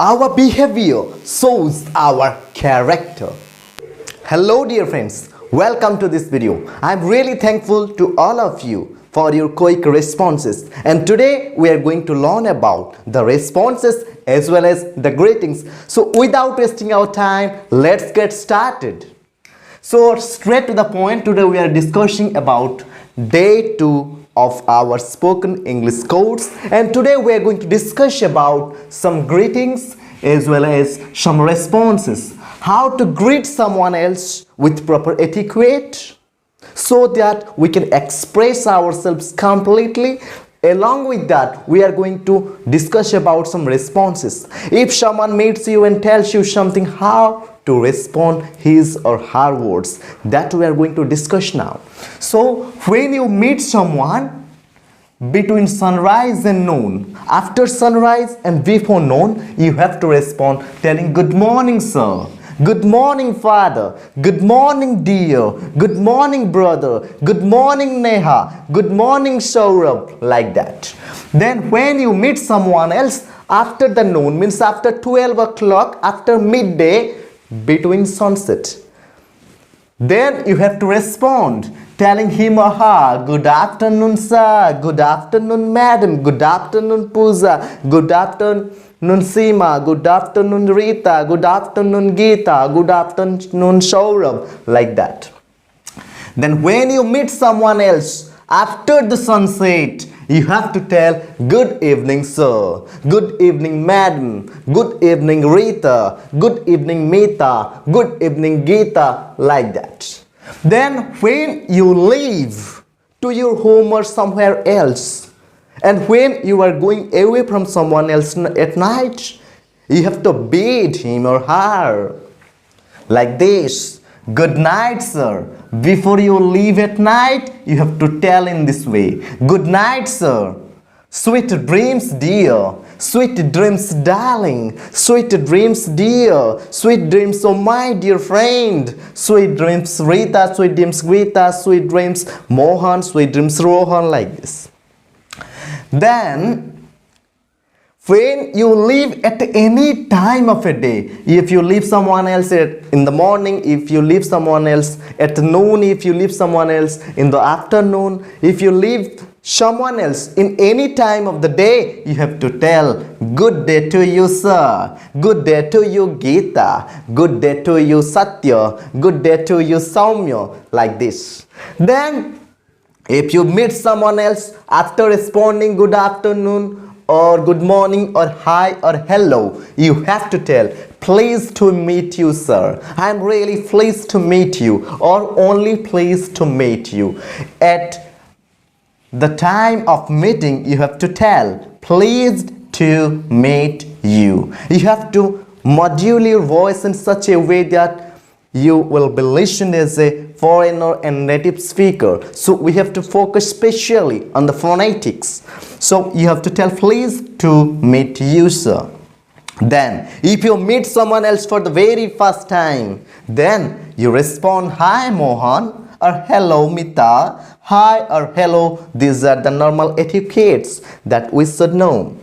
Our behavior shows our character. Hello dear friends, welcome to this video. I'm really thankful to all of you for your quick responses, and today we are going to learn about the responses as well as the greetings. So without wasting our time, let's get started. So straight to the point, today we are discussing about day 2 of our spoken English course, and today we are going to discuss about some greetings as well as some responses, how to greet someone else with proper etiquette so that we can express ourselves completely. Along with that, we are going to discuss about some responses. If someone meets you and tells you something, how to respond his or her words, that we are going to discuss now. So when you meet someone between sunrise and noon, after sunrise and before noon, you have to respond telling good morning sir, good morning father, good morning dear, good morning brother, good morning Neha, good morning Saurabh, like that. Then when you meet someone else after the noon, means after 12 o'clock, after midday, between sunset, then you have to respond telling him or her good afternoon sir, good afternoon madam, good afternoon Pooja, good afternoon Seema, good afternoon Rita, good afternoon Geeta, good afternoon Saurabh, like that. Then when you meet someone else after the sunset, you have to tell good evening sir, good evening madam, good evening Rita, good evening Mita, good evening Geeta, like that. Then when you leave to your home or somewhere else, and when you are going away from someone else at night, you have to bid him or her like this: good night sir. Before you leave at night, you have to tell in this way: good night sir, sweet dreams dear, sweet dreams darling, sweet dreams dear, sweet dreams oh my dear friend, sweet dreams Rita, sweet dreams Greta, sweet dreams Mohan, sweet dreams Rohan, like this. Then when you leave at any time of a day, if you leave someone else in the morning, if you leave someone else at noon, if you leave someone else in the afternoon, if you leave someone else in any time of the day, you have to tell good day to you sir, good day to you Geeta, good day to you Satya, good day to you Saumya, like this. Then if you meet someone else after responding good afternoon or good morning or hi or hello, you have to tell pleased to meet you sir, I'm really pleased to meet you, or only pleased to meet you. At the time of meeting, you have to tell pleased to meet you. You have to modulate your voice in such a way that you will be listened as a foreigner and native speaker. So we have to focus specially on the phonetics. So you have to tell pleased to meet you sir. Then if you meet someone else for the very first time, then you respond hi Mohan or hello Mita, hi or hello. These are the normal etiquettes that we should know.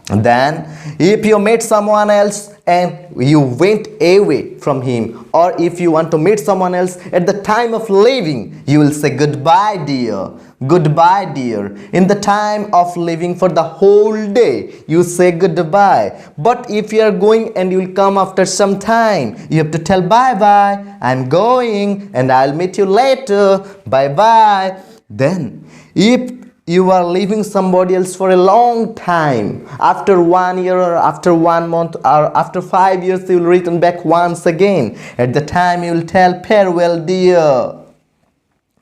Then if you meet someone else and you went away from him, or if you want to meet someone else at the time of leaving, you will say goodbye dear, goodbye dear. In the time of leaving for the whole day, you say goodbye. But if you are going and you will come after some time, you have to tell bye bye, I'm going and I'll meet you later, bye bye. Then if you are leaving somebody else for a long time, after 1 year or after 1 month or after 5 years, you will return back once again. At the time you will tell farewell dear.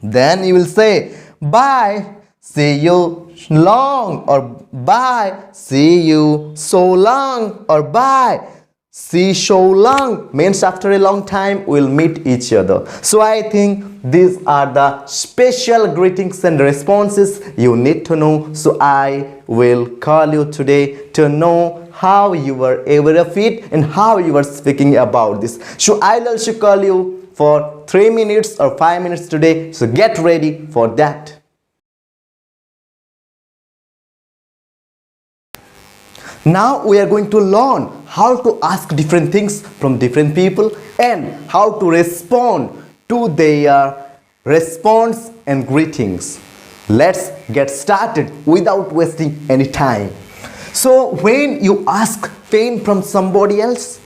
Then you will say bye, see you long, or bye, see you so long, or bye, see so long, means after a long time we'll meet each other. So I think these are the special greetings and responses you need to know. So I will call you today to know how you were aware of it and how you were speaking about this. So I'll also call you for 3 minutes or 5 minutes today. So get ready for that. Now we are going to learn how to ask different things from different people and how to respond to their response and greetings. Let's get started without wasting any time. So when you ask pain from somebody else,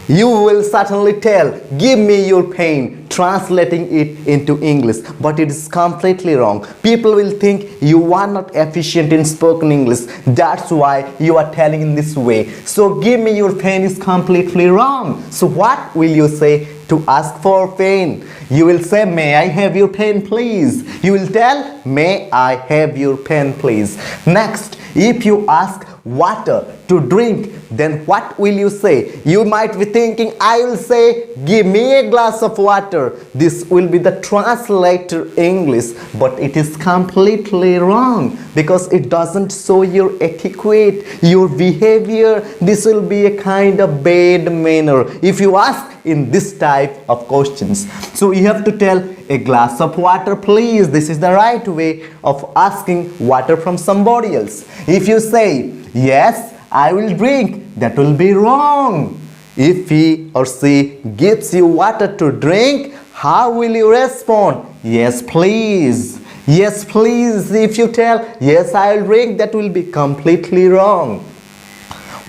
you will certainly tell, give me your pain, translating it into English. But it is completely wrong. People will think you are not efficient in spoken English. That's why you are telling in this way. So give me your pain is completely wrong. So what will you say to ask for pain? You will say, may I have your pen please? You will tell, may I have your pen please? Next, if you ask water to drink, then what will you say? You might be thinking, I will say, give me a glass of water. This will be the translator English, but it is completely wrong because it doesn't show your etiquette, your behavior. This will be a kind of bad manner if you ask in this type of questions. So you have to tell, a glass of water please. This is the right way of asking water from somebody else. If you say, yes, I will drink, that will be wrong. If he or she gives you water to drink, how will you respond? Yes, please. Yes, please. If you tell, yes, I will drink, that will be completely wrong.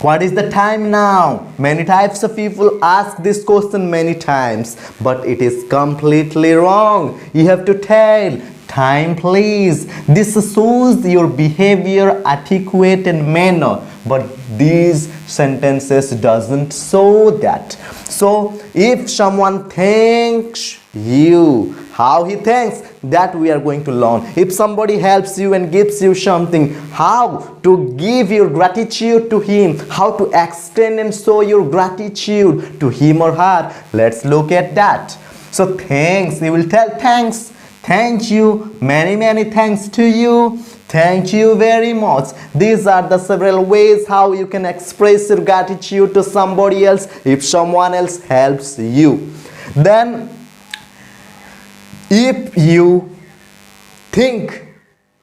What is the time now? Many types of people ask this question many times, but it is completely wrong. You have to tell, time please. This shows your behavior, etiquette and manner, but these sentences doesn't show that. So if someone thanks you, how he thanks, that we are going to learn. If somebody helps you and gives you something, how to give your gratitude to him, how to extend and show your gratitude to him or her. Let's look at that. So thanks, you will tell thanks. Thank you, many thanks to you. Thank you very much. These are the several ways how you can express your gratitude to somebody else if someone else helps you. Then, if you think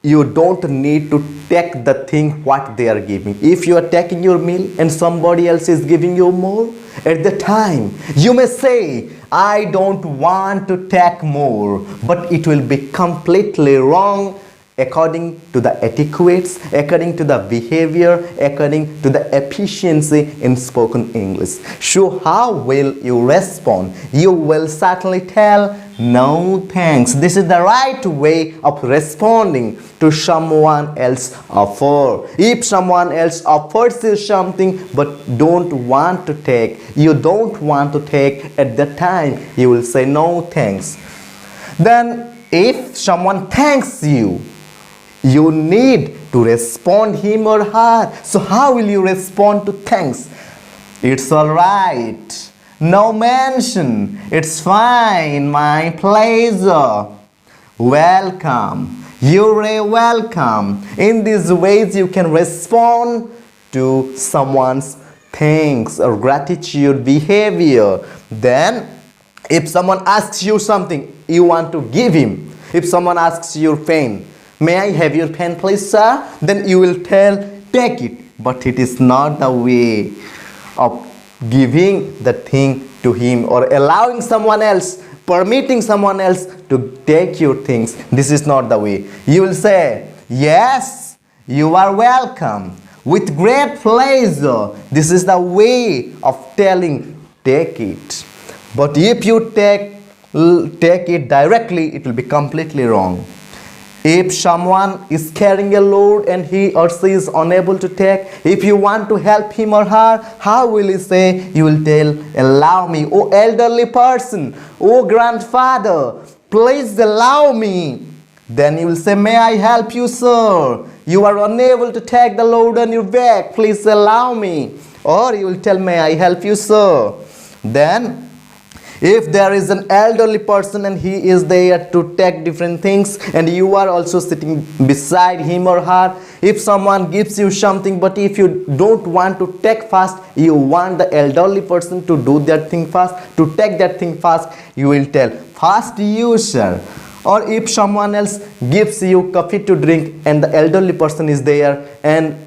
you don't need to take the thing what they are giving, if you are taking your meal and somebody else is giving you more, at the time you may say, I don't want to take more, but it will be completely wrong according to the etiquettes, according to the behavior, according to the efficiency in spoken English. So how will you respond? You will certainly tell, no thanks. This is the right way of responding to someone else's offer. If someone else offers you something but don't want to take, you don't want to take at that time, you will say no thanks. Then if someone thanks you, you need to respond him or her. So how will you respond to thanks? It's alright. No mention. It's fine. My pleasure. Welcome. You're welcome. In these ways you can respond to someone's thanks or gratitude behavior. Then if someone asks you something, you want to give him. If someone asks your pen, may I have your pen please sir? Then you will tell, take it. But it is not the way of giving the thing to him or allowing someone else, permitting someone else to take your things. This is not the way. You will say, yes, you are welcome. With great pleasure. This is the way of telling, take it. But if you take it directly, it will be completely wrong. If someone is carrying a load and he or she is unable to take, if you want to help him or her, how will you say? You will tell, allow me, oh elderly person, oh grandfather, please allow me. Then you will say, may I help you sir? You are unable to take the load on your back, please allow me. Or you will tell, may I help you sir? Then if there is an elderly person and he is there to take different things and you are also sitting beside him or her, if someone gives you something but if you don't want to take fast, you want the elderly person to do that thing fast, to take that thing fast, you will tell, fast you sir. Or if someone else gives you coffee to drink and the elderly person is there and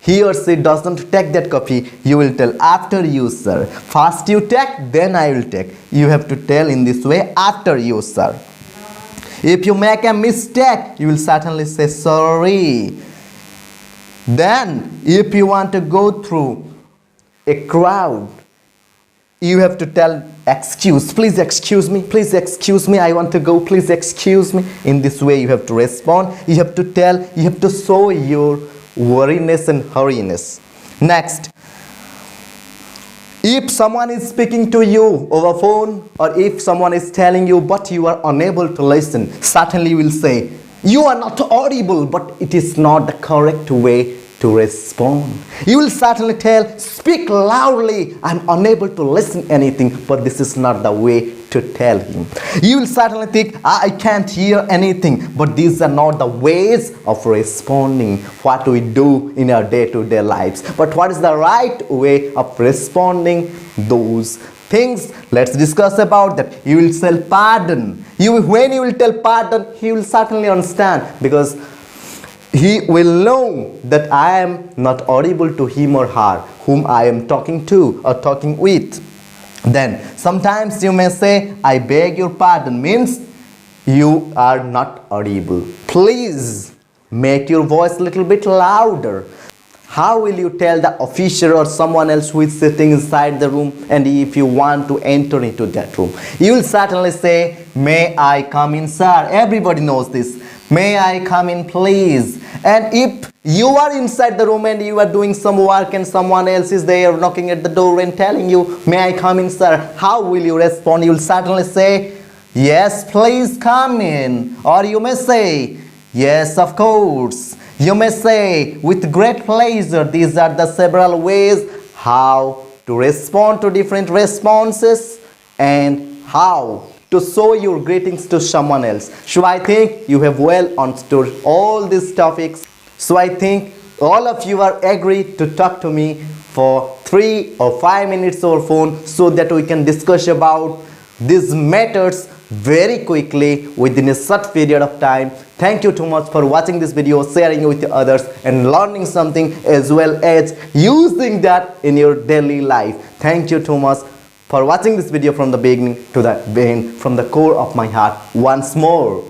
he or she doesn't take that coffee, you will tell, after you, sir. First you take, then I will take. You have to tell in this way, after you, sir. If you make a mistake, you will certainly say sorry. Then, if you want to go through a crowd, you have to tell, please excuse me, I want to go, please excuse me. In this way, you have to respond. You have to tell, you have to show your worriness and hurriness. Next, if someone is speaking to you over phone, or if someone is telling you but you are unable to listen, certainly you will say, you are not audible, but it is not the correct way to respond. You will certainly tell, speak loudly, I'm unable to listen anything, but this is not the way to tell him. You will certainly think, I can't hear anything, but these are not the ways of responding, what we do in our day-to-day lives. But what is the right way of responding those things? Let's discuss about that. You will tell pardon. When you will tell pardon, he will certainly understand, because he will know that I am not audible to him or her whom I am talking to or talking with. Then sometimes you may say, I beg your pardon, means you are not audible. Please make your voice a little bit louder. How will you tell the officer or someone else who is sitting inside the room, and if you want to enter into that room? You will certainly say, may I come in, sir? Everybody knows this. May I come in, please? And if you are inside the room and you are doing some work and someone else is there knocking at the door and telling you, may I come in, sir? How will you respond? You will certainly say, yes, please come in. Or you may say, yes, of course. You may say, with great pleasure. These are the several ways how to respond to different responses and how to show your greetings to someone else. So I think you have well understood all these topics. So I think all of you are agreed to talk to me for 3 or 5 minutes over phone, so that we can discuss about these matters very quickly within a short period of time. Thank you too much for watching this video, sharing it with others, and learning something, as well as using that in your daily life. Thank you too much for watching this video from the beginning to the end, from the core of my heart once more.